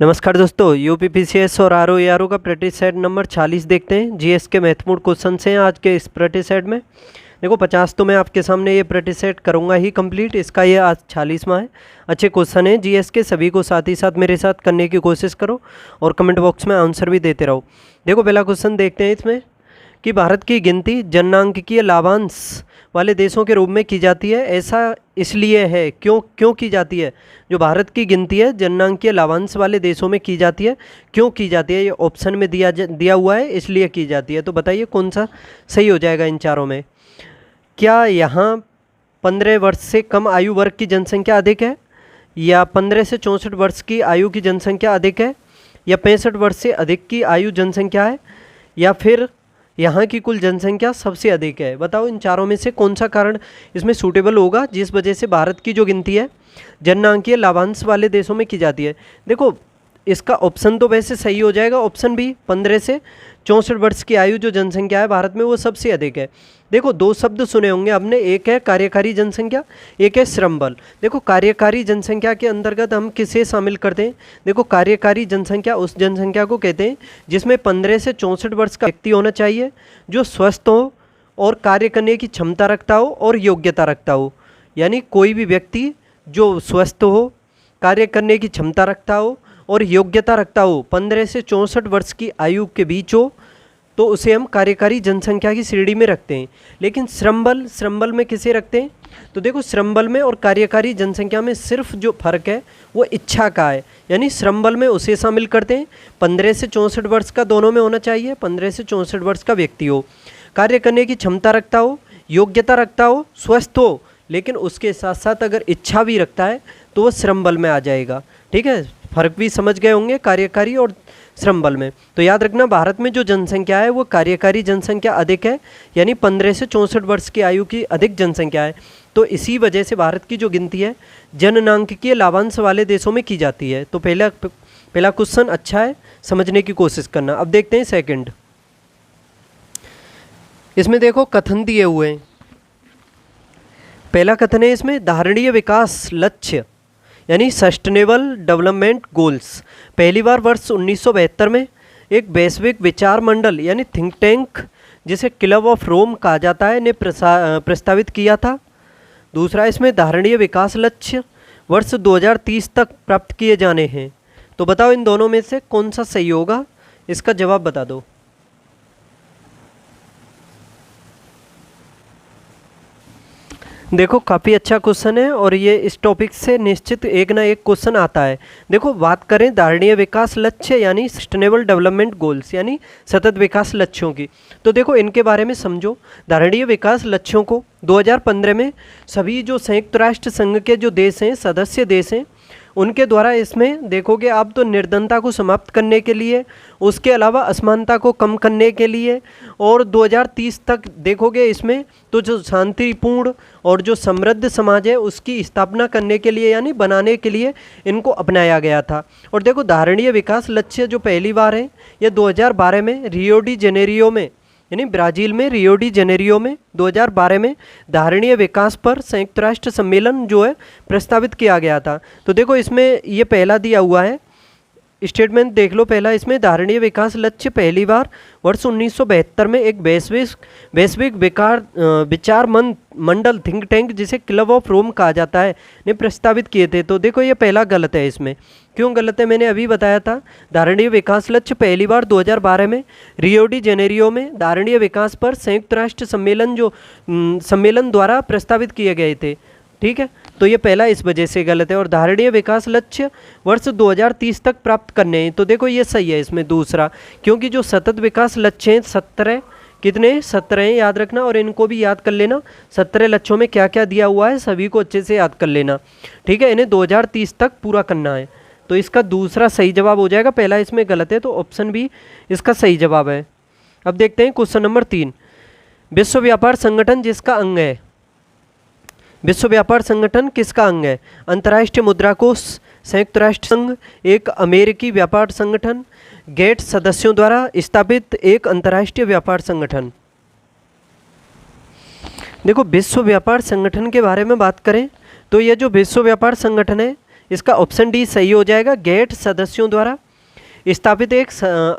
नमस्कार दोस्तों, यूपीपीसीएस और आरओ का प्रैक्टिस सेट नंबर 40 देखते हैं। जीएस के महत्वपूर्ण क्वेश्चन हैं आज के इस प्रैक्टिस सेट में। देखो 50 तो मैं आपके सामने ये प्रैक्टिस सेट करूँगा ही कंप्लीट, इसका ये आज 40वां है। अच्छे क्वेश्चन हैं जीएस के, सभी को साथ ही साथ मेरे साथ करने की कोशिश करो और कमेंट बॉक्स में आंसर भी देते रहो। देखो पहला क्वेश्चन देखते हैं इसमें कि भारत की गिनती जननांकीय लाभांश वाले देशों के रूप में की जाती है। ऐसा इसलिए है, क्यों की जाती है? जो भारत की गिनती है जननांकीय लाभांश वाले देशों में की जाती है, क्यों की जाती है? ये ऑप्शन में दिया हुआ है, इसलिए की जाती है। तो बताइए कौन सा सही हो जाएगा इन चारों में। क्या यहाँ 15 वर्ष से कम आयु वर्ग की जनसंख्या अधिक है, या 15 से 64 वर्ष की आयु की जनसंख्या अधिक है, या 65 वर्ष से अधिक की आयु जनसंख्या है, या फिर यहाँ की कुल जनसंख्या सबसे अधिक है? बताओ इन चारों में से कौन सा कारण इसमें सूटेबल होगा, जिस वजह से भारत की जो गिनती है जननांकीय लाभांश वाले देशों में की जाती है। देखो इसका ऑप्शन तो वैसे सही हो जाएगा, ऑप्शन बी 15 से 64 वर्ष की आयु जो जनसंख्या है भारत में वो सबसे अधिक है। देखो दो शब्द सुने होंगे आपने, एक है कार्यकारी जनसंख्या, एक है श्रम बल। देखो कार्यकारी जनसंख्या के अंतर्गत हम किसे शामिल करते हैं? देखो कार्यकारी जनसंख्या उस जनसंख्या को कहते हैं जिसमें 15 से 64 वर्ष का व्यक्ति होना चाहिए, जो स्वस्थ हो और कार्य करने की क्षमता रखता हो और योग्यता रखता हो। यानी कोई भी व्यक्ति जो स्वस्थ हो, कार्य करने की क्षमता रखता हो और योग्यता रखता हो, 15 से 64 वर्ष की आयु के बीच हो, तो उसे हम कार्यकारी जनसंख्या की श्रेणी में रखते हैं। लेकिन श्रम बल में किसे रखते हैं? तो देखो श्रम बल में और कार्यकारी जनसंख्या में सिर्फ जो फर्क है वो इच्छा का है। यानी श्रम बल में उसे शामिल करते हैं 15 से 64 वर्ष का दोनों में होना चाहिए, 15 से 64 वर्ष का व्यक्ति हो, कार्य करने की क्षमता रखता हो, योग्यता रखता हो, स्वस्थ हो, लेकिन उसके साथ साथ अगर इच्छा भी रखता है तो वो श्रम बल में आ जाएगा। ठीक है, फर्क भी समझ गए होंगे कार्यकारी और श्रम बल में। तो याद रखना भारत में जो जनसंख्या है वो कार्यकारी जनसंख्या अधिक है, यानी 15 से 64 वर्ष की आयु की अधिक जनसंख्या है। तो इसी वजह से भारत की जो गिनती है जननांकीय लाभांश वाले देशों में की जाती है। तो पहला क्वेश्चन अच्छा है, समझने की कोशिश करना। अब देखते हैं सेकंड। इसमें देखो कथन दिए हुए हैं। पहला कथन है इसमें धारणीय विकास लक्ष्य यानी सस्टेनेबल डेवलपमेंट गोल्स पहली बार वर्ष 1972 में एक वैश्विक विचार मंडल यानी थिंक टैंक जिसे क्लब ऑफ रोम कहा जाता है ने प्रस्तावित किया था। दूसरा इसमें धारणीय विकास लक्ष्य वर्ष 2030 तक प्राप्त किए जाने हैं। तो बताओ इन दोनों में से कौन सा सही होगा, इसका जवाब बता दो। देखो काफ़ी अच्छा क्वेश्चन है और ये इस टॉपिक से निश्चित एक ना एक क्वेश्चन आता है। देखो बात करें धारणीय विकास लक्ष्य यानी सस्टेनेबल डेवलपमेंट गोल्स यानी सतत विकास लक्ष्यों की, तो देखो इनके बारे में समझो। धारणीय विकास लक्ष्यों को 2015 में सभी जो संयुक्त राष्ट्र संघ के जो देश हैं, सदस्य देश हैं, उनके द्वारा इसमें देखोगे आप तो निर्धनता को समाप्त करने के लिए, उसके अलावा असमानता को कम करने के लिए, और 2030 तक देखोगे इसमें तो जो शांतिपूर्ण और जो समृद्ध समाज है उसकी स्थापना करने के लिए यानी बनाने के लिए इनको अपनाया गया था। और देखो धारणीय विकास लक्ष्य जो पहली बार है ये 2012 में रियो डी जेनेरियो में यानी ब्राज़ील में रियो डी जेनेरियो में 2012 में धारणीय विकास पर संयुक्त राष्ट्र सम्मेलन जो है प्रस्तावित किया गया था। तो देखो इसमें ये पहला दिया हुआ है स्टेटमेंट, देख लो पहला इसमें धारणीय विकास लक्ष्य पहली बार वर्ष 1972 में एक वैश्विक विचार मंडल थिंक टैंक जिसे क्लब ऑफ रोम कहा जाता है ने प्रस्तावित किए थे। तो देखो ये पहला गलत है। इसमें क्यों गलत है मैंने अभी बताया था। धारणीय विकास लक्ष्य पहली बार 2012 में रियो डी जेनेरियो में धारणीय विकास पर संयुक्त राष्ट्र सम्मेलन द्वारा प्रस्तावित किए गए थे। ठीक है, तो ये पहला इस वजह से गलत है। और धारणीय विकास लक्ष्य वर्ष 2030 तक प्राप्त करने हैं, तो देखो ये सही है इसमें दूसरा, क्योंकि जो सतत विकास लक्ष्य हैं 17 कितने 17 हैं याद रखना, और इनको भी याद कर लेना। 17 लक्ष्यों में क्या क्या दिया हुआ है सभी को अच्छे से याद कर लेना। ठीक है, इन्हें 2030 तक पूरा करना है। तो इसका दूसरा सही जवाब हो जाएगा, पहला इसमें गलत है, तो ऑप्शन बी इसका सही जवाब है। अब देखते हैं क्वेश्चन नंबर 3। विश्व व्यापार संगठन जिसका अंग है, विश्व व्यापार संगठन किसका अंग है? अंतर्राष्ट्रीय मुद्रा कोष, संयुक्त राष्ट्र संघ, एक अमेरिकी व्यापार संगठन, गेट सदस्यों द्वारा स्थापित एक अंतर्राष्ट्रीय व्यापार संगठन। देखो विश्व व्यापार संगठन के बारे में बात करें तो यह जो विश्व व्यापार संगठन है इसका ऑप्शन डी सही हो जाएगा। गेट सदस्यों द्वारा स्थापित एक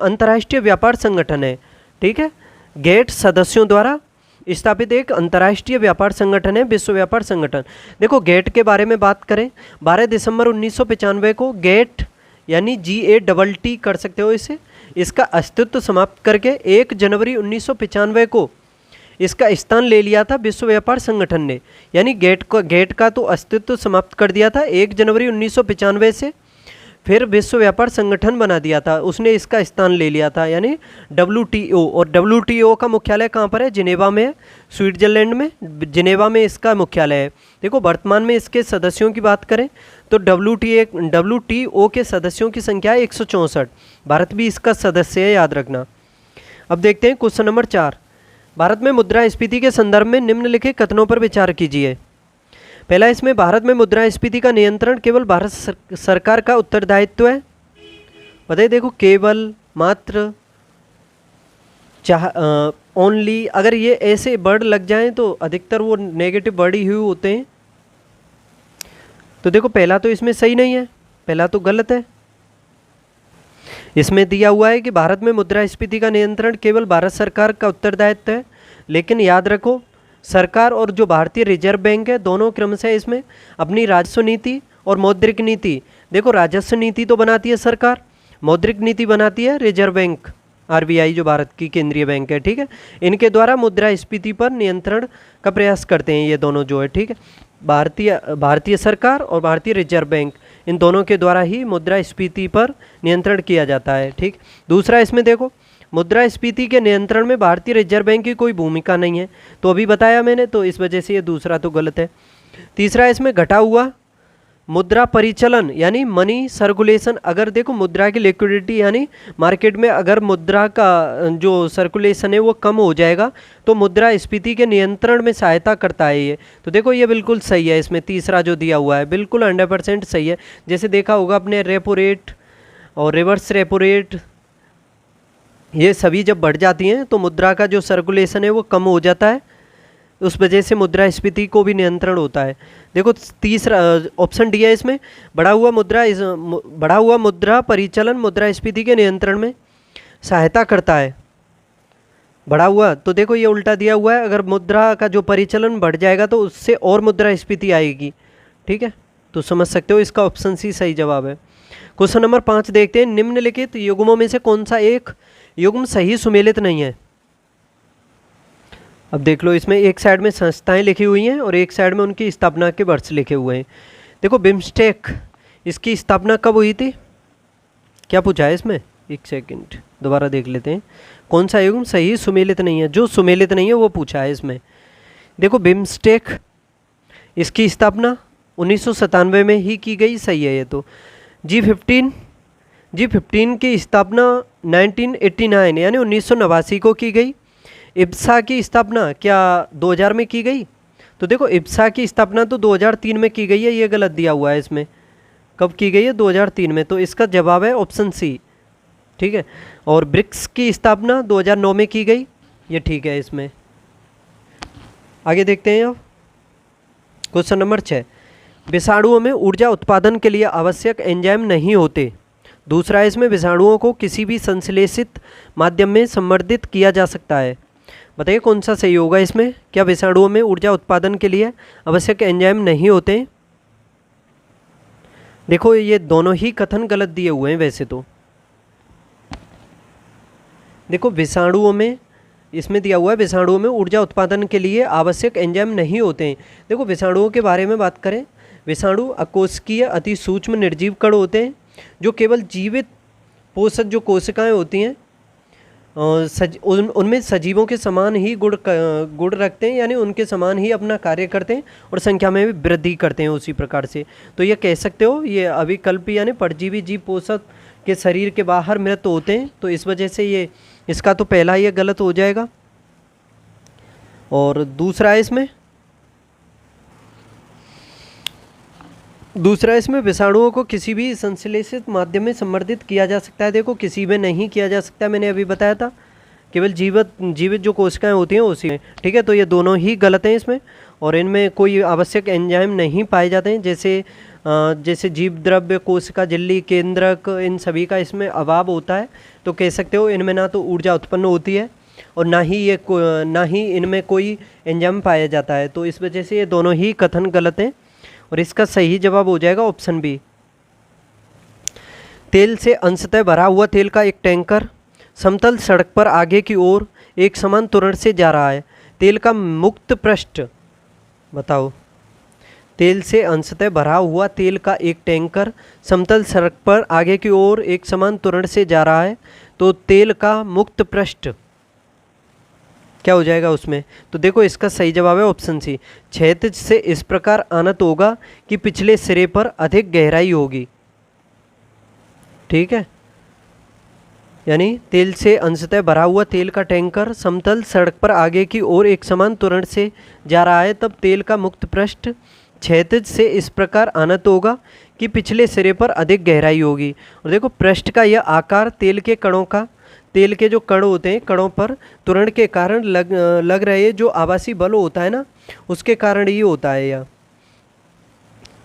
अंतर्राष्ट्रीय व्यापार संगठन है। ठीक है, गेट सदस्यों द्वारा स्थापित एक अंतर्राष्ट्रीय व्यापार संगठन है, विश्व व्यापार संगठन। देखो गेट के बारे में बात करें, 12 दिसंबर 1995 को गेट यानी GATT कर सकते हो इसे, इसका अस्तित्व समाप्त करके 1 जनवरी 1995 को इसका स्थान ले लिया था विश्व व्यापार संगठन ने। यानी गेट का तो अस्तित्व समाप्त कर दिया था 1 जनवरी 1995 से, फिर विश्व व्यापार संगठन बना दिया था, उसने इसका स्थान ले लिया था यानी WTO। और WTO का मुख्यालय कहाँ पर है? जिनेवा में है, स्विट्जरलैंड में जिनेवा में इसका मुख्यालय है। देखो वर्तमान में इसके सदस्यों की बात करें तो WTO के सदस्यों की संख्या है 164। भारत भी इसका सदस्य है, याद रखना। अब देखते हैं क्वेश्चन नंबर 4। भारत में मुद्रास्फीति के संदर्भ में निम्नलिखित कथनों पर विचार कीजिए। पहला, इसमें भारत में मुद्रास्फीति का नियंत्रण केवल भारत सरकार का उत्तरदायित्व है। बताइए, देखो केवल, मात्र, ओनली, अगर ये ऐसे वर्ड लग जाएं तो अधिकतर वो नेगेटिव वर्ड ही होते हैं। तो देखो पहला तो इसमें सही नहीं है, पहला तो गलत है। इसमें दिया हुआ है कि भारत में मुद्रास्फीति का नियंत्रण केवल भारत सरकार का उत्तरदायित्व है, लेकिन याद रखो सरकार और जो भारतीय रिजर्व बैंक है दोनों क्रमशः इसमें अपनी राजस्व नीति और मौद्रिक नीति, देखो राजस्व नीति तो बनाती है सरकार, मौद्रिक नीति बनाती है रिजर्व बैंक RBI जो भारत की केंद्रीय बैंक है। ठीक है, इनके द्वारा मुद्रास्फीति पर नियंत्रण का प्रयास करते हैं ये दोनों जो है। ठीक है, भारतीय सरकार और भारतीय रिजर्व बैंक, इन दोनों के द्वारा ही मुद्रास्फीति पर नियंत्रण किया जाता है। ठीक, दूसरा इसमें देखो मुद्रास्फीति के नियंत्रण में भारतीय रिजर्व बैंक की कोई भूमिका नहीं है, तो अभी बताया मैंने, तो इस वजह से ये दूसरा तो गलत है। तीसरा, इसमें घटा हुआ मुद्रा परिचलन यानी मनी सर्कुलेशन, अगर देखो मुद्रा की लिक्विडिटी यानी मार्केट में अगर मुद्रा का जो सर्कुलेशन है वो कम हो जाएगा तो मुद्रास्फीति के नियंत्रण में सहायता करता है ये। तो देखो ये बिल्कुल सही है, इसमें तीसरा जो दिया हुआ है बिल्कुल 100% सही है। जैसे देखा होगा अपने रेपो रेट और रिवर्स रेपो रेट, ये सभी जब बढ़ जाती हैं तो मुद्रा का जो सर्कुलेशन है वो कम हो जाता है, उस वजह से मुद्रास्फीति को भी नियंत्रण होता है। देखो तीसरा ऑप्शन डी है इसमें, बढ़ा हुआ मुद्रा परिचलन मुद्रास्फीति के नियंत्रण में सहायता करता है। बढ़ा हुआ, तो देखो ये उल्टा दिया हुआ है, अगर मुद्रा का जो परिचलन बढ़ जाएगा तो उससे और मुद्रास्फीति आएगी। ठीक है, तो समझ सकते हो इसका ऑप्शन सी सही जवाब है। क्वेश्चन नंबर 5 देखते हैं, निम्नलिखित युग्मों में से कौन सा एक युग्म सही सुमेलित नहीं है? अब देख लो, इसमें एक साइड में संस्थाएं लिखी हुई हैं और एक साइड में उनकी स्थापना के वर्ष लिखे हुए हैं। देखो बिम्स्टेक, इसकी स्थापना कब हुई थी? क्या पूछा है इसमें? एक सेकंड दोबारा देख लेते हैं, कौन सा युग्म सही सुमेलित नहीं है। जो सुमेलित नहीं है वो पूछा है इसमें। देखो बिम्स्टेक, इसकी स्थापना 1997 में ही की गई, सही है ये तो। G15 की स्थापना 1989 यानी 1989 को की गई। इब्सा की स्थापना क्या 2000 में की गई? तो देखो इब्सा की स्थापना तो 2003 में की गई है, ये गलत दिया हुआ है इसमें। कब की गई है? 2003 में, तो इसका जवाब है ऑप्शन सी। ठीक है, और ब्रिक्स की स्थापना 2009 में की गई, ये ठीक है इसमें। आगे देखते हैं अब क्वेश्चन नंबर 6, विषाणुओं में ऊर्जा उत्पादन के लिए आवश्यक एंजाइम नहीं होते। दूसरा, इसमें विषाणुओं को किसी भी संश्लेषित माध्यम में संवर्धित किया जा सकता है। बताइए कौन सा सही होगा इसमें? क्या विषाणुओं में ऊर्जा उत्पादन के लिए आवश्यक एंजाइम नहीं होते? देखो ये दोनों ही कथन गलत दिए हुए हैं वैसे तो। देखो विषाणुओं में, इसमें दिया हुआ है विषाणुओं में ऊर्जा उत्पादन के लिए आवश्यक एंजाइम नहीं होते हैं। देखो विषाणुओं के बारे में बात करें, विषाणु अकोशिकीय अति सूक्ष्म निर्जीव कण होते हैं जो केवल जीवित पोषक जो कोशिकाएं होती हैं उनमें सजीवों के समान ही गुण रखते हैं, यानी उनके समान ही अपना कार्य करते हैं और संख्या में भी वृद्धि करते हैं उसी प्रकार से। तो ये कह सकते हो ये अविकल्पी यानी परजीवी जीव पोषक के शरीर के बाहर मृत होते हैं, तो इस वजह से ये इसका तो पहला ये गलत हो जाएगा। और दूसरा इसमें विषाणुओं को किसी भी संश्लेषित माध्यम में संवर्धित किया जा सकता है। देखो किसी में नहीं किया जा सकता, मैंने अभी बताया था, केवल जीवित जो कोशिकाएं होती हैं उसी में। ठीक है, तो ये दोनों ही गलत हैं इसमें, और इनमें कोई आवश्यक एंजाइम नहीं पाए जाते हैं। जैसे जैसे जीव द्रव्य, कोशिका, झिल्ली, केंद्रक, इन सभी का इसमें अभाव होता है, तो कह सकते हो इनमें ना तो ऊर्जा उत्पन्न होती है और ना ही इनमें कोई एंजाइम पाया जाता है। तो इस वजह से ये दोनों ही कथन गलत हैं और इसका सही जवाब हो जाएगा ऑप्शन बी। तेल से अंशतः भरा हुआ तेल का एक टैंकर समतल सड़क पर आगे की ओर एक समान त्वरण से जा रहा है। तेल का मुक्त पृष्ठ बताओ। तेल से अंशतः भरा हुआ तेल का एक टैंकर समतल सड़क पर आगे की ओर एक समान त्वरण से जा रहा है, तो तेल का मुक्त पृष्ठ क्या हो जाएगा उसमें? तो देखो इसका सही जवाब है ऑप्शन सी, क्षैतिज से इस प्रकार आनत होगा कि पिछले सिरे पर अधिक गहराई होगी। ठीक है, यानी तेल से अंशतः भरा हुआ तेल का टैंकर समतल सड़क पर आगे की ओर एक समान त्वरण से जा रहा है, तब तेल का मुक्त पृष्ठ क्षैतिज से इस प्रकार आनत होगा कि पिछले सिरे पर अधिक गहराई होगी। और देखो पृष्ठ का यह आकार तेल के कणों का, तेल के जो कण होते हैं, कणों पर त्वरण के कारण लग रहे जो आभासी बल होता है ना, उसके कारण ही होता है यह।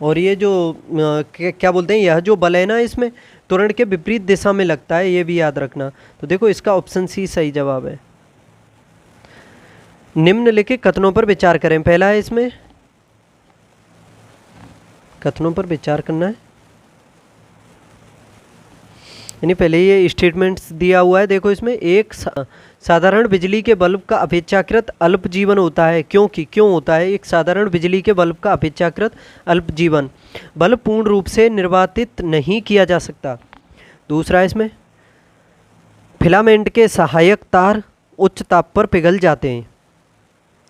और ये जो क्या बोलते हैं, यह जो बल है ना, इसमें त्वरण के विपरीत दिशा में लगता है, ये भी याद रखना। तो देखो इसका ऑप्शन सी सही जवाब है। निम्नलिखित कथनों पर विचार करें। पहला है इसमें कथनों पर विचार करना है, यानी पहले ये स्टेटमेंट्स दिया हुआ है। देखो इसमें एक साधारण बिजली के बल्ब का अपेक्षाकृत अल्प जीवन होता है, क्यों होता है एक साधारण बिजली के बल्ब का अपेक्षाकृत अल्प जीवन? बल्ब पूर्ण रूप से निर्वातित नहीं किया जा सकता। दूसरा इसमें फिलामेंट के सहायक तार उच्च ताप पर पिघल जाते हैं।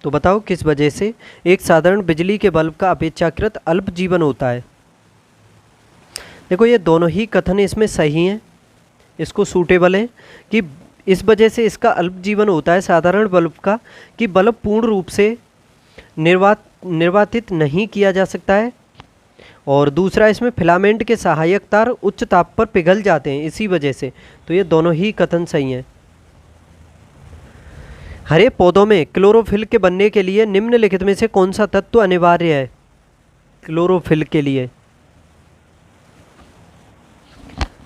तो बताओ किस वजह से एक साधारण बिजली के बल्ब का अपेक्षाकृत अल्प जीवन होता है? देखो ये दोनों ही कथन इसमें सही हैं, इसको सूटेबल है कि इस वजह से इसका अल्प जीवन होता है साधारण बल्ब का, कि बल्ब पूर्ण रूप से निर्वातित नहीं किया जा सकता है। और दूसरा इसमें फिलामेंट के सहायक तार उच्च ताप पर पिघल जाते हैं, इसी वजह से। तो ये दोनों ही कथन सही हैं। हरे पौधों में क्लोरोफिल के बनने के लिए निम्नलिखित में से कौन सा तत्व अनिवार्य है क्लोरोफिल के लिए?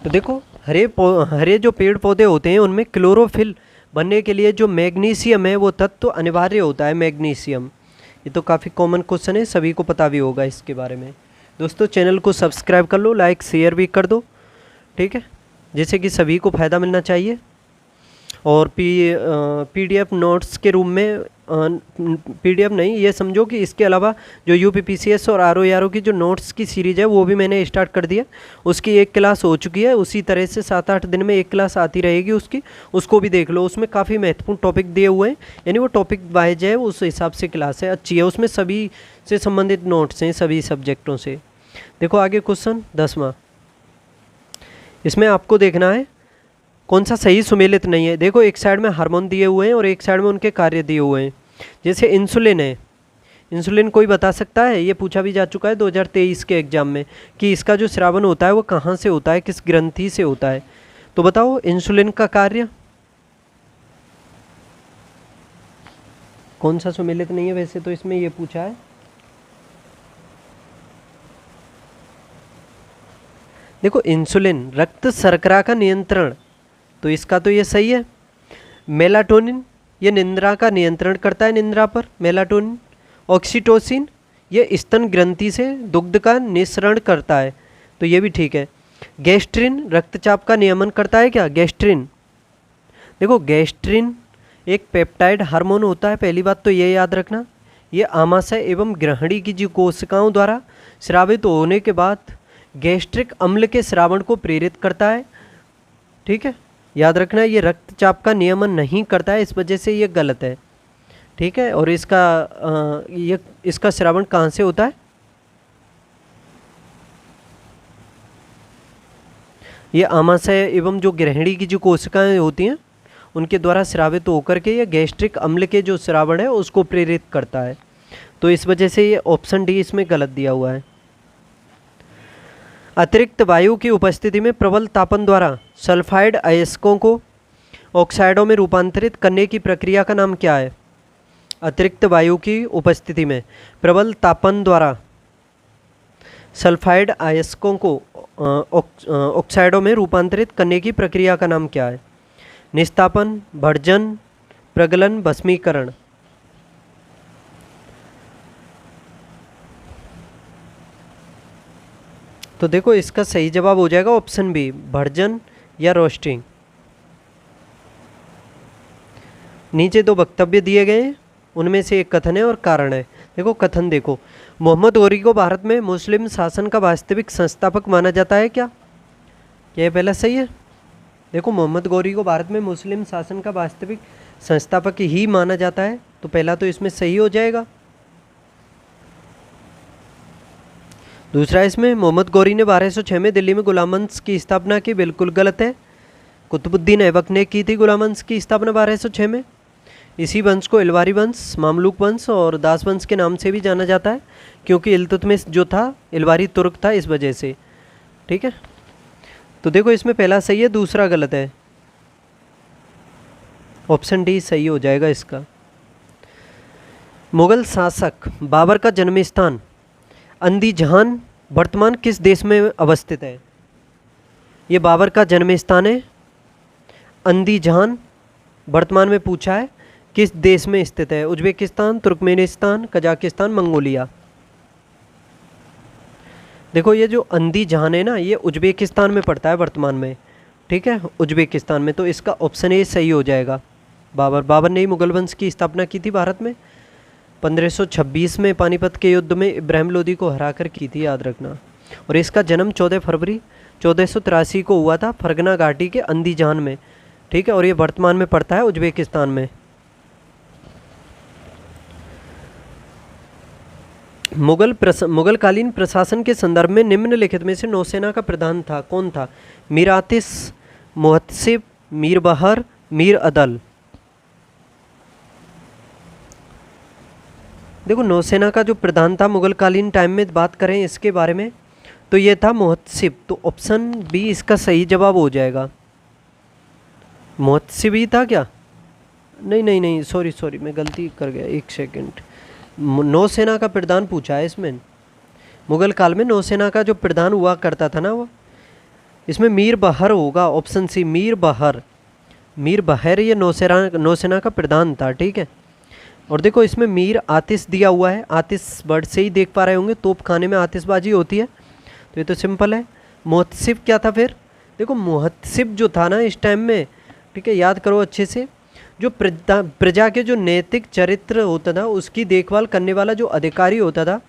तो देखो हरे जो पेड़ पौधे होते हैं उनमें क्लोरोफिल बनने के लिए जो मैग्नीशियम है वो तत्व अनिवार्य होता है, मैग्नीशियम। ये तो काफ़ी कॉमन क्वेश्चन है, सभी को पता भी होगा इसके बारे में। दोस्तों चैनल को सब्सक्राइब कर लो, लाइक शेयर भी कर दो, ठीक है, जिससे कि सभी को फ़ायदा मिलना चाहिए। और पीडीएफ नोट्स के रूप में पीडीएफ नहीं, ये समझो कि इसके अलावा जो यूपीपीसीएस और आरओ की जो नोट्स की सीरीज़ है वो भी मैंने स्टार्ट कर दिया। उसकी एक क्लास हो चुकी है, उसी तरह से 7-8 दिन में एक क्लास आती रहेगी उसकी, उसको भी देख लो। उसमें काफ़ी महत्वपूर्ण टॉपिक दिए हुए हैं, यानी वो टॉपिक वाइज है, उस हिसाब से क्लास है, अच्छी है। उसमें सभी से संबंधित नोट्स हैं, सभी सब्जेक्टों से। देखो आगे क्वेश्चन 10वां, इसमें आपको देखना है कौन सा सही सुमेलित नहीं है। देखो एक साइड में हार्मोन दिए हुए हैं और एक साइड में उनके कार्य दिए हुए हैं। जैसे इंसुलिन है, इंसुलिन कोई बता सकता है? ये पूछा भी जा चुका है 2023 के एग्जाम में कि इसका जो स्रावन होता है वो कहाँ से होता है, किस ग्रंथि से होता है। तो बताओ इंसुलिन का कार्य कौन सा सुमेलित नहीं है? वैसे तो इसमें ये पूछा है, देखो इंसुलिन रक्त शर्करा का नियंत्रण, तो इसका तो ये सही है। मेलाटोनिन ये निंद्रा का नियंत्रण करता है, निंद्रा पर मेलाटोनिन। ऑक्सीटोसिन ये स्तन ग्रंथि से दुग्ध का निःसरण करता है, तो ये भी ठीक है। गैस्ट्रिन रक्तचाप का नियमन करता है क्या? गैस्ट्रिन, देखो गैस्ट्रिन एक पेप्टाइड हार्मोन होता है, पहली बात तो ये याद रखना। ये आमाशय एवं ग्रहणी की जो कोशिकाओं द्वारा स्रावित होने के बाद गैस्ट्रिक अम्ल के स्रावण को प्रेरित करता है, ठीक है, याद रखना। ये रक्तचाप का नियमन नहीं करता है, इस वजह से ये गलत है, ठीक है। और इसका स्रावण कहाँ से होता है? ये आमाशय एवं जो ग्रहणी की जो कोशिकाएं होती हैं उनके द्वारा स्रावित होकर के ये गैस्ट्रिक अम्ल के जो स्रावण है उसको प्रेरित करता है। तो इस वजह से ये ऑप्शन डी इसमें गलत दिया हुआ है। अतिरिक्त वायु की उपस्थिति में प्रबल तापन द्वारा सल्फाइड अयस्कों को ऑक्साइडों में रूपांतरित करने की प्रक्रिया का नाम क्या है? अतिरिक्त वायु की उपस्थिति में प्रबल तापन द्वारा सल्फाइड अयस्कों को ऑक्साइडों में रूपांतरित करने की प्रक्रिया का नाम क्या है? निस्तापन, भर्जन, प्रगलन, भस्मीकरण। तो देखो इसका सही जवाब हो जाएगा ऑप्शन बी, भर्जन या रोस्टिंग। नीचे दो वक्तव्य दिए गए हैं, उनमें से एक कथन है और कारण है। देखो कथन देखो, मोहम्मद गौरी को भारत में मुस्लिम शासन का वास्तविक संस्थापक माना जाता है क्या? क्या ये पहला सही है? देखो मोहम्मद गौरी को भारत में मुस्लिम शासन का वास्तविक संस्थापक ही माना जाता है, तो पहला तो इसमें सही हो जाएगा। दूसरा इसमें मोहम्मद गौरी ने 1206 में दिल्ली में गुलाम वंश की स्थापना की, बिल्कुल गलत है। कुतुबुद्दीन ऐबक ने की थी गुलाम वंश की स्थापना 1206 में। इसी वंश को इलवारी वंश, मामलुक वंश और दास वंश के नाम से भी जाना जाता है, क्योंकि इल्तुतमिश जो था इलवारी तुर्क था, इस वजह से। ठीक है, तो देखो इसमें पहला सही है, दूसरा गलत है। ऑप्शन डी सही हो जाएगा इसका। मुगल शासक बाबर का जन्म स्थान अंदीजहान वर्तमान किस देश में अवस्थित है? ये बाबर का जन्म स्थान है अंदीजहान, वर्तमान में पूछा है किस देश में स्थित है? Uzbekistan, Turkmenistan, Kazakhstan, Mongolia. देखो ये जो अंदीजहान है ना, ये उज्बेकिस्तान में पड़ता है वर्तमान में। ठीक है, उज्बेकिस्तान में, तो इसका ऑप्शन ए सही हो जाएगा। बाबर ने ही मुगल वंश की स्थापना की थी भारत में। 1526 में पानीपत के युद्ध में इब्राहिम लोदी को हराकर की थी, याद रखना। और इसका जन्म 14 फरवरी 1483 को हुआ था फरगना घाटी के अंदीजहान में। ठीक है, और ये वर्तमान में पड़ता है उज्बेकिस्तान में। मुगलकालीन प्रशासन के संदर्भ में निम्नलिखित में से नौसेना का प्रधान था कौन था? मीर आतिश, मुहतसिब, मीर बहर, मीर अदल। देखो नौसेना का जो प्रधान था मुगलकालीन टाइम में बात करें इसके बारे में, तो ये था मुहतसिब। तो ऑप्शन बी इसका सही जवाब हो जाएगा। मुहतसिब ही था क्या? नहीं, सॉरी मैं गलती कर गया, एक सेकंड। नौसेना का प्रधान पूछा है इसमें। मुगल काल में नौसेना का जो प्रधान हुआ करता था ना, वो इसमें मीर बहर होगा, ऑप्शन सी मीर बहर। मीर बहर ये नौसेना का प्रधान था। ठीक है, और देखो इसमें मीर आतिश दिया हुआ है। आतिश वर्ड से ही देख पा रहे होंगे, तोप खाने में आतिशबाजी होती है, तो ये तो सिंपल है। मुहतसिब क्या था फिर? देखो मुहतसिब जो था ना इस टाइम में, ठीक है, याद करो अच्छे से, जो प्रजा के जो नैतिक चरित्र होता था उसकी देखभाल करने वाला जो अधिकारी होता था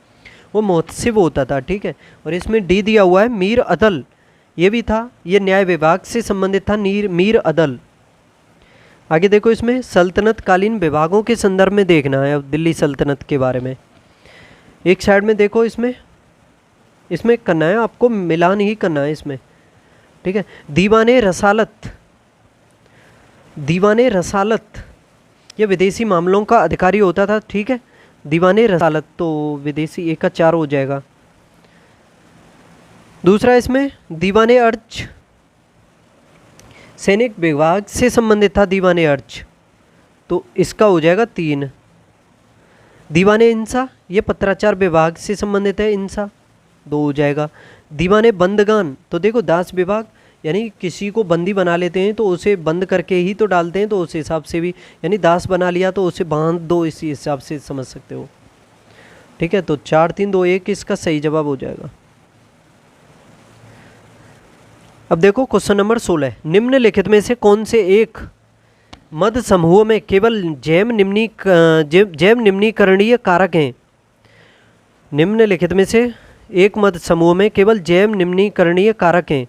वो मुहतसिब होता था। ठीक है, और इसमें डी दिया हुआ है मीर अदल, ये भी था, ये न्याय विभाग से संबंधित था मीर अदल। आगे देखो इसमें सल्तनत कालीन विभागों के संदर्भ में देखना है अब दिल्ली सल्तनत के बारे में। एक साइड में देखो इसमें करना है आपको, मिलान ही करना है इसमें। ठीक है, दीवाने रसालत ये विदेशी मामलों का अधिकारी होता था। ठीक है, दीवाने रसालत, तो विदेशी एक का 4 हो जाएगा। दूसरा इसमें दीवाने अर्ज, सैनिक विभाग से संबंधित था दीवाने अर्ज, तो इसका हो जाएगा 3। दीवाने इंसा ये पत्राचार विभाग से संबंधित है, इंसा 2 हो जाएगा। दीवाने बंदगान, तो देखो दास विभाग, यानी किसी को बंदी बना लेते हैं तो उसे बंद करके ही तो डालते हैं, तो उस हिसाब से भी, यानी दास बना लिया तो उसे बांध दो, इसी हिसाब से समझ सकते हो। ठीक है, तो 4 3 2 1 इसका सही जवाब हो जाएगा। अब देखो क्वेश्चन नंबर 16, निम्नलिखित में से कौन से एक मद समूह में केवल जैव निम्नीकरणीय कारक हैं? निम्नलिखित में से एक मद समूह में केवल जैव निम्नीकरणीय कारक हैं,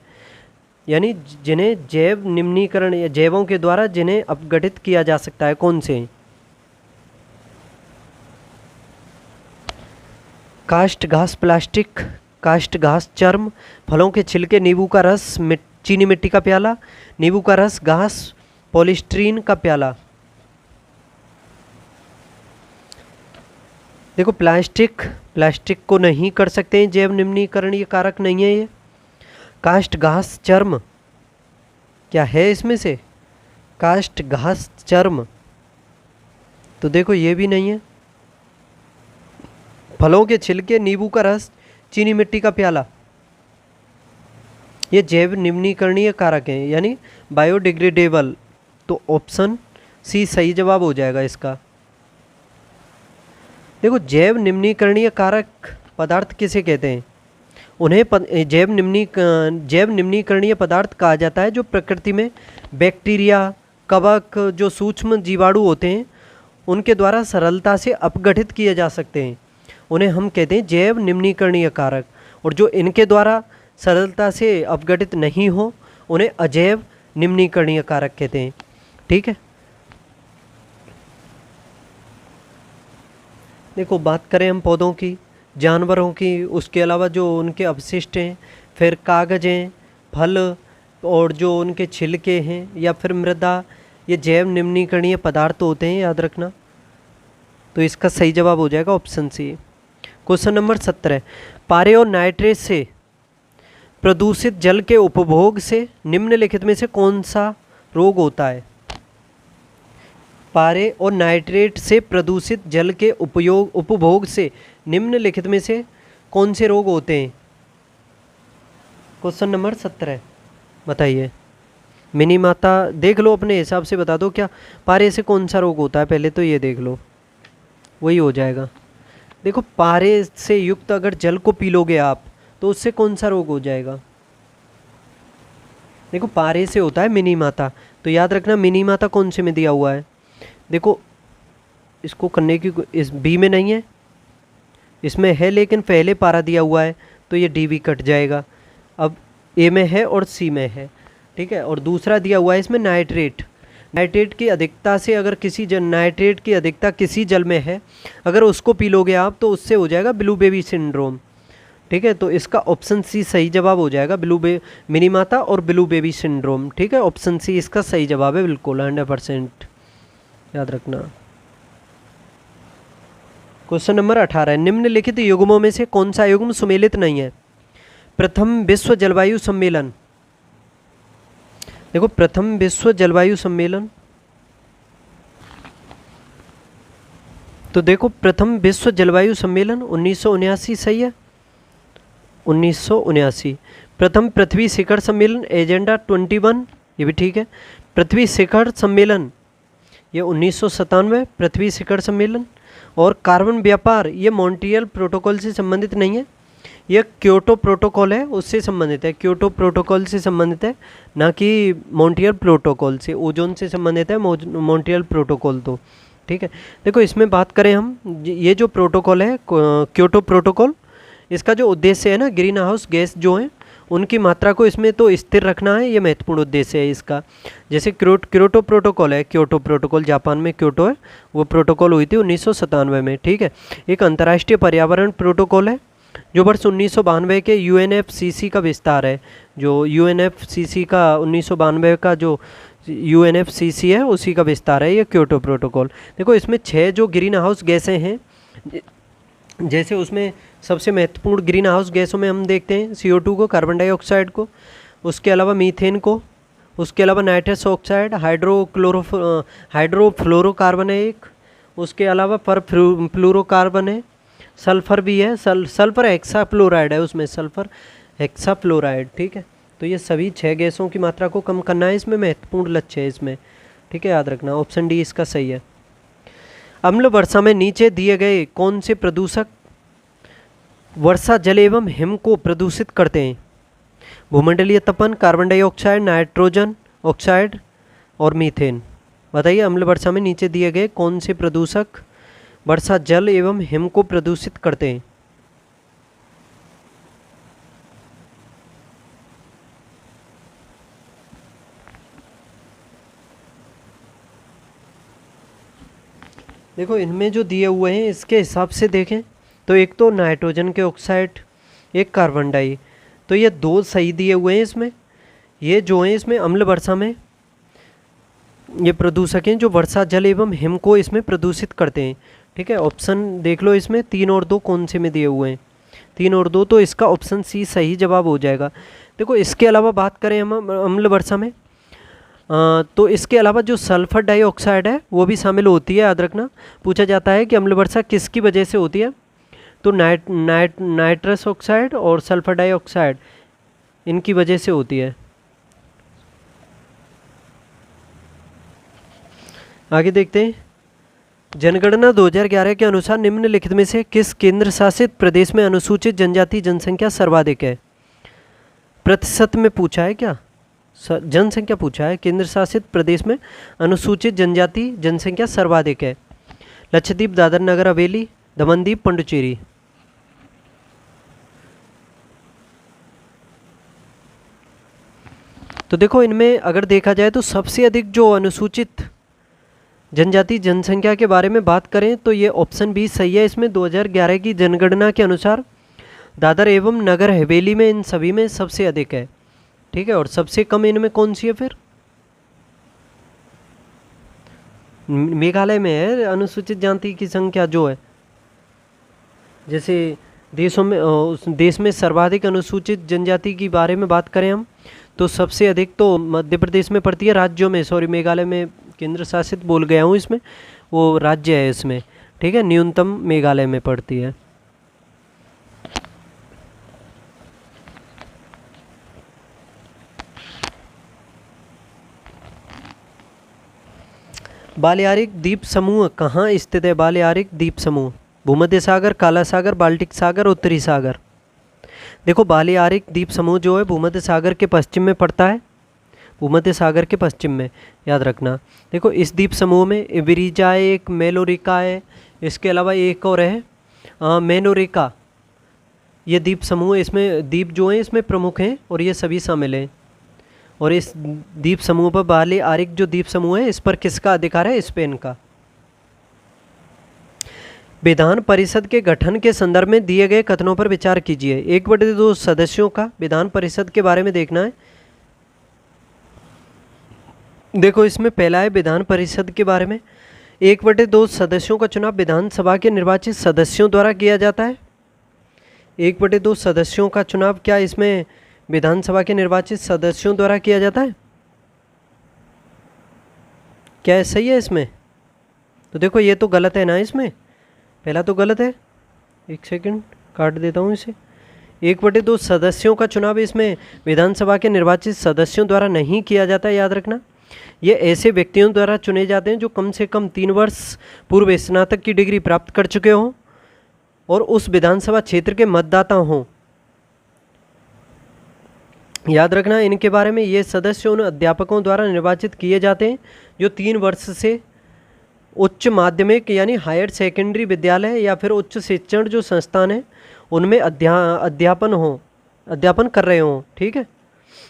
यानी जिन्हें जैव निम्नीकरण या जैवों के द्वारा जिन्हें अपघटित किया जा सकता है, कौन से? काष्ठ घास प्लास्टिक, काष्ठ घास चर्म, फलों के छिलके, नींबू का रस, चीनी मिट्टी का प्याला, नींबू का रस, घास, पॉलीस्टीरीन का प्याला। देखो प्लास्टिक को नहीं कर सकते हैं, जैव निम्नीकरणीय कारक नहीं है ये। काष्ठ घास चर्म क्या है इसमें से? काष्ठ घास चर्म, तो देखो ये भी नहीं है। फलों के छिलके, नींबू का रस, चीनी मिट्टी का प्याला, ये जैव निम्नीकरणीय कारक हैं यानी बायोडिग्रेडेबल। तो ऑप्शन सी सही जवाब हो जाएगा इसका। देखो जैव निम्नीकरणीय कारक पदार्थ किसे कहते हैं? उन्हें जैव निम्नीकरणीय पदार्थ कहा जाता है जो प्रकृति में बैक्टीरिया, कवक, जो सूक्ष्म जीवाणु होते हैं उनके द्वारा सरलता से अपघटित किए जा सकते हैं। उन्हें हम कहते हैं जैव निम्नीकरणीय कारक। और जो इनके द्वारा सरलता से अपघटित नहीं हो उन्हें अजैव निम्नीकरणीय कारक कहते हैं। ठीक है, देखो बात करें हम पौधों की, जानवरों की, उसके अलावा जो उनके अवशिष्ट हैं, फिर कागज़ हैं, फल और जो उनके छिलके हैं या फिर मृदा, ये जैव निम्नीकरणीय पदार्थ होते हैं, याद रखना। तो इसका सही जवाब हो जाएगा ऑप्शन सी। क्वेश्चन नंबर 17, पारे और नाइट्रेट से प्रदूषित जल के उपभोग से निम्नलिखित में से कौन सा रोग होता है? पारे और नाइट्रेट से प्रदूषित जल के उपभोग से निम्नलिखित में से कौन से रोग होते हैं? क्वेश्चन नंबर 17 बताइए। मिनी माता देख लो, अपने हिसाब से बता दो क्या पारे से कौन सा रोग होता है, पहले तो ये देख लो, वही हो जाएगा। देखो पारे से युक्त अगर जल को पी लोगे आप तो उससे कौन सा रोग हो जाएगा? देखो पारे से होता है मिनी माता, तो याद रखना मिनी माता कौन से में दिया हुआ है। देखो इसको करने की, इस बी में नहीं है, इसमें है लेकिन पहले पारा दिया हुआ है तो ये डी भी कट जाएगा। अब ए में है और सी में है, ठीक है। और दूसरा दिया हुआ है इसमें नाइट्रेट। नाइट्रेट की अधिकता से अगर नाइट्रेट की अधिकता किसी जल में है, अगर उसको पी लोगे आप तो उससे हो जाएगा ब्लू बेबी सिंड्रोम। ठीक है, तो इसका ऑप्शन सी सही जवाब हो जाएगा, मिनी माता और ब्लू बेबी सिंड्रोम। ठीक है, ऑप्शन सी इसका सही जवाब है, बिल्कुल 100% याद रखना। क्वेश्चन नंबर 18, निम्नलिखित युग्मों में से कौन सा युग्म सुमेलित नहीं है? प्रथम विश्व जलवायु सम्मेलन। देखो प्रथम विश्व जलवायु सम्मेलन, तो देखो प्रथम विश्व जलवायु सम्मेलन 1979 सही है, 1979। प्रथम पृथ्वी शिखर सम्मेलन एजेंडा 21, ये भी ठीक है। पृथ्वी शिखर सम्मेलन ये 1997 पृथ्वी शिखर सम्मेलन। और कार्बन व्यापार ये मॉन्ट्रियल प्रोटोकॉल से संबंधित नहीं है, यह क्योटो प्रोटोकॉल है, उससे संबंधित है, क्योटो प्रोटोकॉल से संबंधित है, ना कि मॉन्ट्रियल प्रोटोकॉल से। ओजोन से संबंधित है मॉन्ट्रियल प्रोटोकॉल तो। ठीक है, देखो इसमें बात करें हम, ये जो प्रोटोकॉल है क्योटो प्रोटोकॉल, इसका जो उद्देश्य है ना ग्रीन हाउस गैस जो है उनकी मात्रा को इसमें तो स्थिर रखना है, ये महत्वपूर्ण उद्देश्य है इसका। जैसे क्योटो प्रोटोकॉल है, क्योटो प्रोटोकॉल जापान में क्योटो है, वो प्रोटोकॉल हुई थी 1997 में। ठीक है, एक अंतर्राष्ट्रीय पर्यावरण प्रोटोकॉल है जो वर्ष 1992 के UNFCCC का विस्तार है। जो UNFCCC का 1992 का जो UNFCCC है उसी का विस्तार है ये क्योटो प्रोटोकॉल। देखो इसमें 6 जो ग्रीन हाउस गैसें हैं, जैसे उसमें सबसे महत्वपूर्ण ग्रीन हाउस गैसों में हम देखते हैं CO2 को, कार्बन डाइऑक्साइड को, उसके अलावा मीथेन को, उसके अलावा नाइट्रस ऑक्साइड, हाइड्रोफ्लोरोकार्बन है एक, उसके अलावा फ्लोरोकार्बन है, सल्फर भी है, सल्फर हेक्साफ्लोराइड है उसमें, सल्फर हेक्साफ्लोराइड। ठीक है, तो ये सभी 6 गैसों की मात्रा को कम करना है, इसमें महत्वपूर्ण लक्ष्य है इसमें। ठीक है, याद रखना ऑप्शन डी इसका सही है। अम्ल वर्षा में नीचे दिए गए कौन से प्रदूषक वर्षा जल एवं हिम को प्रदूषित करते हैं? भूमंडलीय तपन, कार्बन डाइऑक्साइड, नाइट्रोजन ऑक्साइड और मीथेन। बताइए अम्ल वर्षा में नीचे दिए गए कौन से प्रदूषक वर्षा जल एवं हिम को प्रदूषित करते हैं? देखो इनमें जो दिए हुए हैं इसके हिसाब से देखें तो एक तो नाइट्रोजन के ऑक्साइड, एक कार्बन डाई, तो ये 2 सही दिए हुए हैं इसमें। ये जो हैं इसमें अम्ल वर्षा में ये प्रदूषक हैं जो वर्षा जल एवं हिम को इसमें प्रदूषित करते हैं। ठीक है, ऑप्शन देख लो इसमें 3 और 2 कौन से में दिए हुए हैं, 3 और 2, तो इसका ऑप्शन सी सही जवाब हो जाएगा। देखो इसके अलावा बात करें हम अम्ल वर्षा में, तो इसके अलावा जो सल्फर डाइऑक्साइड है वो भी शामिल होती है, याद रखना। पूछा जाता है कि अम्ल वर्षा किसकी वजह से होती है, तो नाइट्रस ऑक्साइड और सल्फर डाइऑक्साइड इनकी वजह से होती है। आगे देखते हैं, जनगणना 2011 के अनुसार निम्नलिखित में से किस केंद्र शासित प्रदेश में अनुसूचित जनजाति जनसंख्या सर्वाधिक है? प्रतिशत में पूछा है क्या? जनसंख्या पूछा है। केंद्र शासित प्रदेश में अनुसूचित जनजाति जनसंख्या सर्वाधिक है। लक्षद्वीप, दादर नगर हवेली, दमनदीप, पुडुचेरी। तो देखो इनमें अगर देखा जाए तो सबसे अधिक जो अनुसूचित जनजाति जनसंख्या के बारे में बात करें तो ये ऑप्शन बी सही है। इसमें 2011 की जनगणना के अनुसार दादर एवं नगर हवेली में इन सभी में सबसे अधिक है। ठीक है, और सबसे कम इनमें कौन सी है? फिर मेघालय में है अनुसूचित जाति की संख्या जो है। जैसे देशों में उस देश में सर्वाधिक अनुसूचित जनजाति के बारे में बात करें हम तो सबसे अधिक तो मध्य प्रदेश में पड़ती है। राज्यों में, सॉरी, मेघालय में केंद्र शासित बोल गया हूँ, इसमें वो राज्य है इसमें। ठीक है, न्यूनतम मेघालय में पड़ती है। बालेआरिक द्वीप समूह कहाँ स्थित है? बालेआरिक द्वीप समूह भूमध्य सागर, काला सागर, बाल्टिक सागर, उत्तरी सागर। देखो बालेआरिक द्वीप समूह जो है भूमध्य सागर के पश्चिम में पड़ता है। भूमध्य सागर के पश्चिम में, याद रखना। देखो इस द्वीप समूह में इबरीजा है, एक मेलोरिका है, इसके अलावा एक और है मेनोरिका। ये द्वीप समूह, इसमें द्वीप जो हैं इसमें प्रमुख हैं और ये सभी शामिल हैं। और इस द्वीप समूह पर, बालेआरिक जो द्वीप समूह है, इस पर किसका अधिकार है? स्पेन का। विधान परिषद के गठन के संदर्भ में दिए गए कथनों पर विचार कीजिए। 1/2 सदस्यों का विधान परिषद के बारे में देखना है। देखो इसमें पहला है विधान परिषद के बारे में, 1/2 सदस्यों का चुनाव विधानसभा के निर्वाचित सदस्यों द्वारा किया जाता है। 1/2 सदस्यों का चुनाव क्या इसमें विधानसभा के निर्वाचित सदस्यों द्वारा किया जाता है? क्या सही है इसमें? तो देखो ये तो गलत है ना, इसमें पहला तो गलत है। एक सेकंड काट देता हूँ इसे। 1/2 सदस्यों का चुनाव इसमें विधानसभा के निर्वाचित सदस्यों द्वारा नहीं किया जाता है, याद रखना। ये ऐसे व्यक्तियों द्वारा चुने जाते हैं जो कम से कम 3 वर्ष पूर्व स्नातक की डिग्री प्राप्त कर चुके हों और उस विधानसभा क्षेत्र के मतदाता हों। याद रखना इनके बारे में, ये सदस्य उन अध्यापकों द्वारा निर्वाचित किए जाते हैं जो 3 वर्ष से उच्च माध्यमिक यानी हायर सेकेंडरी विद्यालय या फिर उच्च शिक्षण जो संस्थान है उनमें अध्यापन कर रहे हों। ठीक है,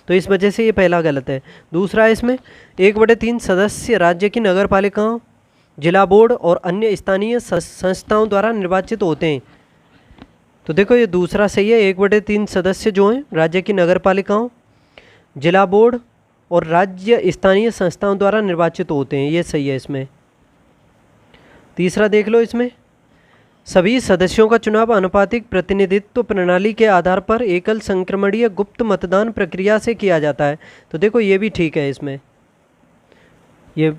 तो इस वजह से ये पहला गलत है। दूसरा है इसमें 1/3 सदस्य राज्य की नगर पालिकाओं, जिला बोर्ड और अन्य स्थानीय संस्थाओं द्वारा निर्वाचित होते हैं। तो देखो ये दूसरा सही है। 1/3 सदस्य जो हैं राज्य की नगर पालिकाओं, जिला बोर्ड और राज्य स्थानीय संस्थाओं द्वारा निर्वाचित होते हैं, ये सही है इसमें। तीसरा देख लो, इसमें सभी सदस्यों का चुनाव आनुपातिक प्रतिनिधित्व प्रणाली के आधार पर एकल संक्रमणीय गुप्त मतदान प्रक्रिया से किया जाता है। तो देखो ये भी ठीक है इसमें। ये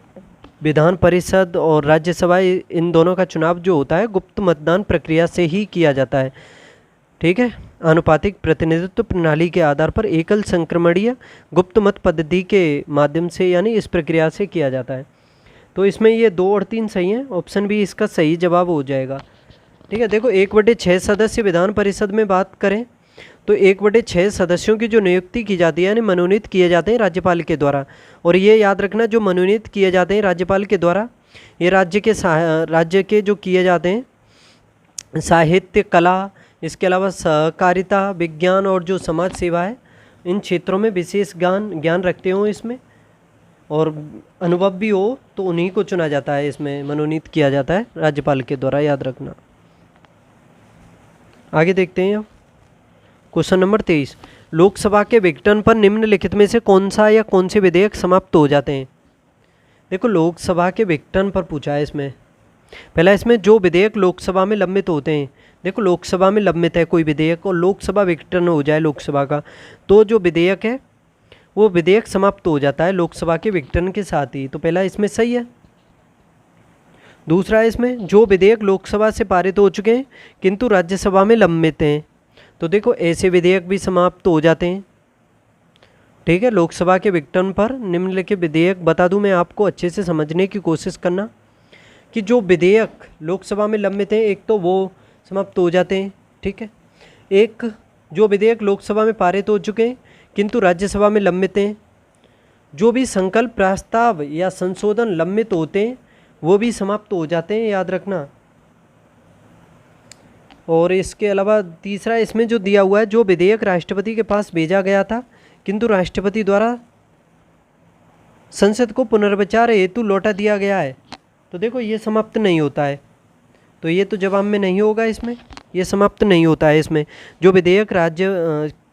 विधान परिषद और राज्यसभा इन दोनों का चुनाव जो होता है गुप्त मतदान प्रक्रिया से ही किया जाता है। ठीक है, आनुपातिक प्रतिनिधित्व प्रणाली के आधार पर एकल संक्रमणीय गुप्त मत पद्धति के माध्यम से यानी इस प्रक्रिया से किया जाता है। तो इसमें ये 2 और 3 सही हैं, ऑप्शन बी इसका सही जवाब हो जाएगा। ठीक है, देखो 1/6 सदस्य विधान परिषद में बात करें तो 1/6 सदस्यों की जो नियुक्ति की जाती है यानी मनोनीत किए जाते हैं राज्यपाल के द्वारा। और ये याद रखना जो मनोनीत किए जाते हैं राज्यपाल के द्वारा, ये राज्य के जो किए जाते हैं साहित्य, कला, इसके अलावा सहकारिता, विज्ञान और जो समाज सेवा है, इन क्षेत्रों में विशेष ज्ञान रखते हो इसमें और अनुभव भी हो, तो उन्हीं को चुना जाता है, इसमें मनोनीत किया जाता है राज्यपाल के द्वारा, याद रखना। आगे देखते हैं अब क्वेश्चन नंबर 23। लोकसभा के विघटन पर निम्नलिखित में से कौन सा या कौन से विधेयक समाप्त हो जाते हैं? देखो लोकसभा के विघटन पर पूछा है इसमें। पहला इसमें जो विधेयक लोकसभा में लंबित होते हैं, देखो लोकसभा में लंबित है कोई विधेयक और लोकसभा विघटन हो जाए लोकसभा का, तो जो विधेयक है वो विधेयक समाप्त हो जाता है लोकसभा के विघटन के साथ ही। तो पहला इसमें सही है। दूसरा है इसमें, जो विधेयक लोकसभा से पारित हो चुके हैं किंतु राज्यसभा में लंबित हैं। तो देखो ऐसे विधेयक भी समाप्त हो जाते हैं। ठीक है, लोकसभा के विघटन पर निम्नलिखित विधेयक बता दूं मैं आपको, अच्छे से समझने की कोशिश करना कि जो विधेयक लोकसभा में लंबित हैं एक तो वो समाप्त हो जाते हैं। ठीक है, एक जो विधेयक लोकसभा में पारित हो चुके हैं किंतु राज्यसभा में लंबित हैं, जो भी संकल्प प्रस्ताव या संशोधन लंबित होते हैं वो भी समाप्त हो जाते हैं, याद रखना। और इसके अलावा तीसरा इसमें जो दिया हुआ है, जो विधेयक राष्ट्रपति के पास भेजा गया था किंतु राष्ट्रपति द्वारा संसद को पुनर्विचार हेतु लौटा दिया गया है, तो देखो ये समाप्त नहीं होता है, तो ये तो जवाब में नहीं होगा, इसमें ये समाप्त नहीं होता है। इसमें जो विधेयक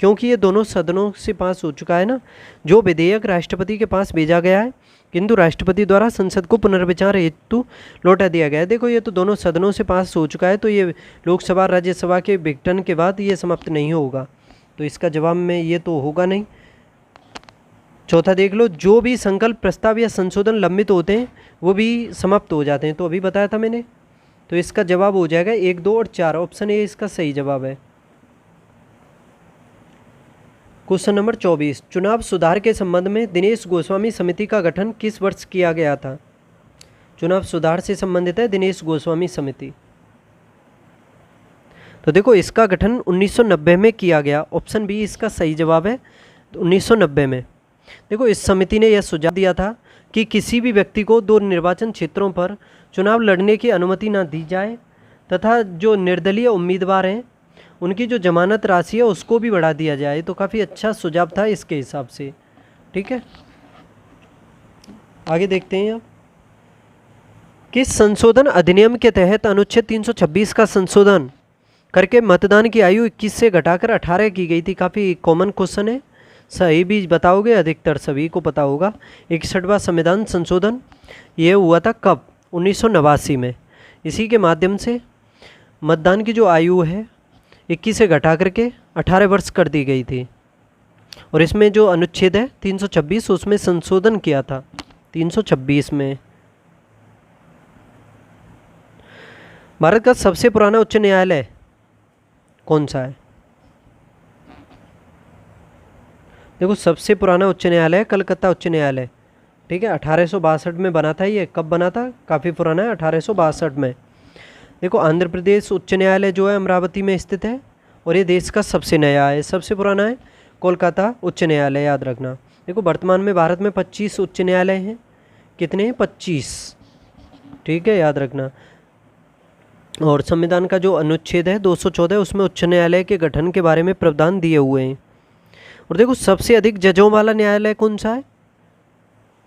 क्योंकि ये दोनों सदनों से पास हो चुका है ना, जो विधेयक राष्ट्रपति के पास भेजा गया है किंतु राष्ट्रपति द्वारा संसद को पुनर्विचार हेतु लौटा दिया गया है, देखो ये तो दोनों सदनों से पास हो चुका है, तो ये लोकसभा राज्यसभा के विघटन के बाद ये समाप्त नहीं होगा, तो इसका जवाब में ये तो होगा नहीं। चौथा देख लो, जो भी संकल्प प्रस्ताव या संशोधन लंबित होते हैं वो भी समाप्त हो जाते हैं, तो अभी बताया था मैंने, तो इसका जवाब हो जाएगा 1, 2 और 4, ऑप्शन ए इसका सही जवाब है। क्वेश्चन नंबर 24, चुनाव सुधार के संबंध में दिनेश गोस्वामी समिति का गठन किस वर्ष किया गया था? चुनाव सुधार से संबंधित है दिनेश गोस्वामी समिति, तो देखो इसका गठन 1990 में किया गया, ऑप्शन बी इसका सही जवाब है, 1990 में। देखो इस समिति ने यह सुझाव दिया था कि किसी भी व्यक्ति को 2 निर्वाचन क्षेत्रों पर चुनाव लड़ने की अनुमति ना दी जाए तथा जो निर्दलीय उम्मीदवार हैं उनकी जो जमानत राशि है उसको भी बढ़ा दिया जाए, तो काफ़ी अच्छा सुझाव था इसके हिसाब से। ठीक है, आगे देखते हैं अब, किस संशोधन अधिनियम के तहत अनुच्छेद 326 का संशोधन करके मतदान की आयु 21 से घटाकर 18 की गई थी? काफ़ी कॉमन क्वेश्चन है, सही भी बताओगे, अधिकतर सभी को पता होगा। 61वां संविधान संशोधन ये हुआ था कब? 1989 में। इसी के माध्यम से मतदान की जो आयु है 21 से घटा करके 18 वर्ष कर दी गई थी, और इसमें जो अनुच्छेद है 326 उसमें संशोधन किया था 326 में। भारत का सबसे पुराना उच्च न्यायालय कौन सा है? देखो सबसे पुराना उच्च न्यायालय है कलकत्ता उच्च न्यायालय। ठीक है, 1862 में बना था ये। कब बना था? काफ़ी पुराना है, 1862 में। देखो आंध्र प्रदेश उच्च न्यायालय जो है अमरावती में स्थित है, और ये देश का सबसे नया है, सबसे पुराना है कोलकाता उच्च न्यायालय, याद रखना। देखो वर्तमान में भारत में 25 उच्च न्यायालय हैं। कितने हैं? 25। ठीक है, याद रखना। और संविधान का जो अनुच्छेद है 214 उसमें उच्च न्यायालय के गठन के बारे में प्रावधान दिए हुए हैं। और देखो सबसे अधिक जजों वाला न्यायालय कौन सा है?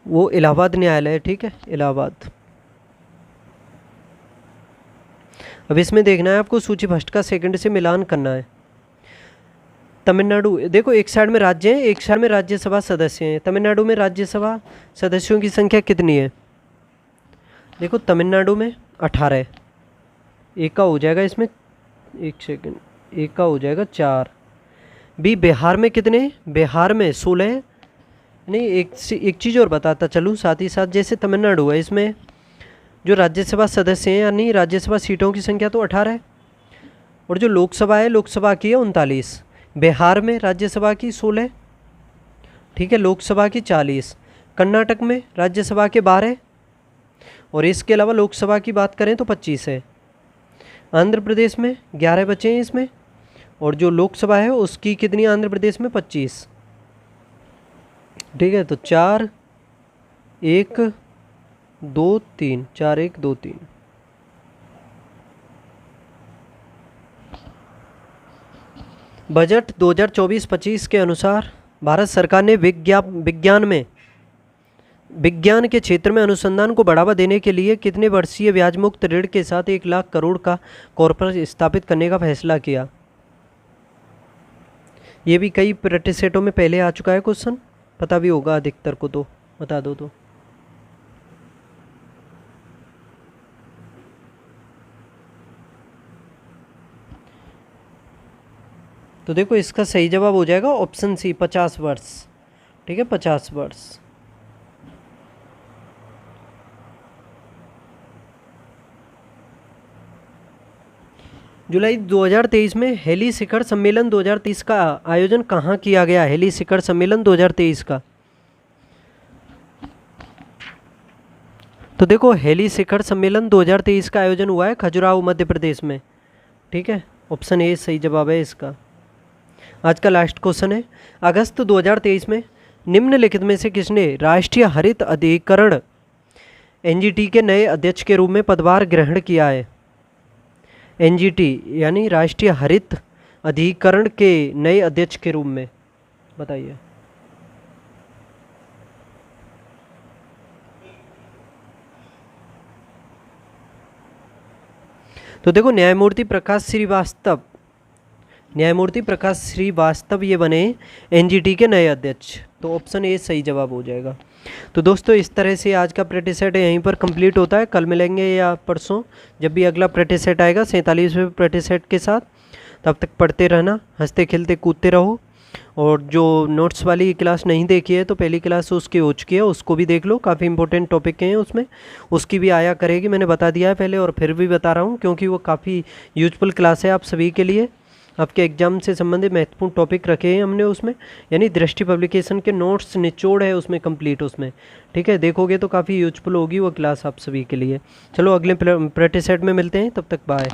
वो इलाहाबाद न्यायालय है। ठीक है, इलाहाबाद। अब इसमें देखना है आपको, सूची फर्स्ट का सेकंड से मिलान करना है। तमिलनाडु, देखो एक साइड में राज्य है, एक साइड में राज्यसभा सदस्य हैं। तमिलनाडु में राज्यसभा सदस्यों की संख्या कितनी है? देखो तमिलनाडु में 18, एक का हो जाएगा इसमें, एक सेकंड, एक का हो जाएगा 4। बी बिहार में कितने? बिहार में 16। नहीं, एक चीज़ और बताता चलूँ साथ ही साथ, जैसे तमिलनाडु है इसमें जो राज्यसभा सदस्य हैं यानी राज्यसभा सीटों की संख्या तो 18 है, और जो लोकसभा है लोकसभा की है 39। बिहार में राज्यसभा की 16, ठीक है, लोकसभा की 40। कर्नाटक में राज्यसभा के 12, और इसके अलावा लोकसभा की बात करें तो 25 है। आंध्र प्रदेश में 11 बचे हैं इसमें, और जो लोकसभा है उसकी कितनी आंध्र प्रदेश में? 25। ठीक है, तो 4 1 2 3, 4 1 2 3। बजट 2024-25 के अनुसार भारत सरकार ने विज्ञान के क्षेत्र में अनुसंधान को बढ़ावा देने के लिए कितने वर्षीय ब्याज मुक्त ऋण के साथ 1 लाख करोड़ का कॉर्पोरेट स्थापित करने का फैसला किया? ये भी कई प्रैक्टिस सेटों में पहले आ चुका है क्वेश्चन, पता भी होगा अधिकतर को, तो बता दो। तो देखो इसका सही जवाब हो जाएगा ऑप्शन सी, 50 वर्ष। ठीक है, 50 वर्ष। जुलाई 2023 में हेली शिखर सम्मेलन 2023 का आयोजन कहाँ किया गया? हेली शिखर सम्मेलन 2023 का, तो देखो हेली शिखर सम्मेलन 2023 का आयोजन हुआ है खजुराहो मध्य प्रदेश में। ठीक है, ऑप्शन ए सही जवाब है इसका। आज का लास्ट क्वेश्चन है, अगस्त 2023 में निम्नलिखित में से किसने राष्ट्रीय हरित अधिकरण एनजीटी के नए अध्यक्ष के रूप में पदभार ग्रहण किया है? एनजीटी यानी राष्ट्रीय हरित अधिकरण के नए अध्यक्ष के रूप में, बताइए। तो देखो न्यायमूर्ति प्रकाश श्रीवास्तव ये बने एनजीटी के नए अध्यक्ष, तो ऑप्शन ए सही जवाब हो जाएगा। तो दोस्तों इस तरह से आज का प्रैक्टिस सेट यहीं पर कंप्लीट होता है। कल मिलेंगे या परसों जब भी अगला प्रैक्टिस सेट आएगा 47वें प्रैक्टिस सेट के साथ। तब तक पढ़ते रहना, हंसते खेलते कूदते रहो। और जो नोट्स वाली क्लास नहीं देखी है तो पहली क्लास उसकी हो चुकी है, उसको भी देख लो, काफ़ी इंपॉर्टेंट टॉपिक हैं उसमें, उसकी भी आया करेगी। मैंने बता दिया है पहले और फिर भी बता रहा हूँ क्योंकि वो काफ़ी यूजफुल क्लास है आप सभी के लिए। आपके एग्जाम से संबंधित महत्वपूर्ण टॉपिक रखे हैं हमने उसमें, यानी दृष्टि पब्लिकेशन के नोट्स निचोड़ है उसमें कंप्लीट उसमें। ठीक है, देखोगे तो काफ़ी यूजफुल होगी वो क्लास आप सभी के लिए। चलो अगले प्रैक्टिस सेट में मिलते हैं, तब तक बाय।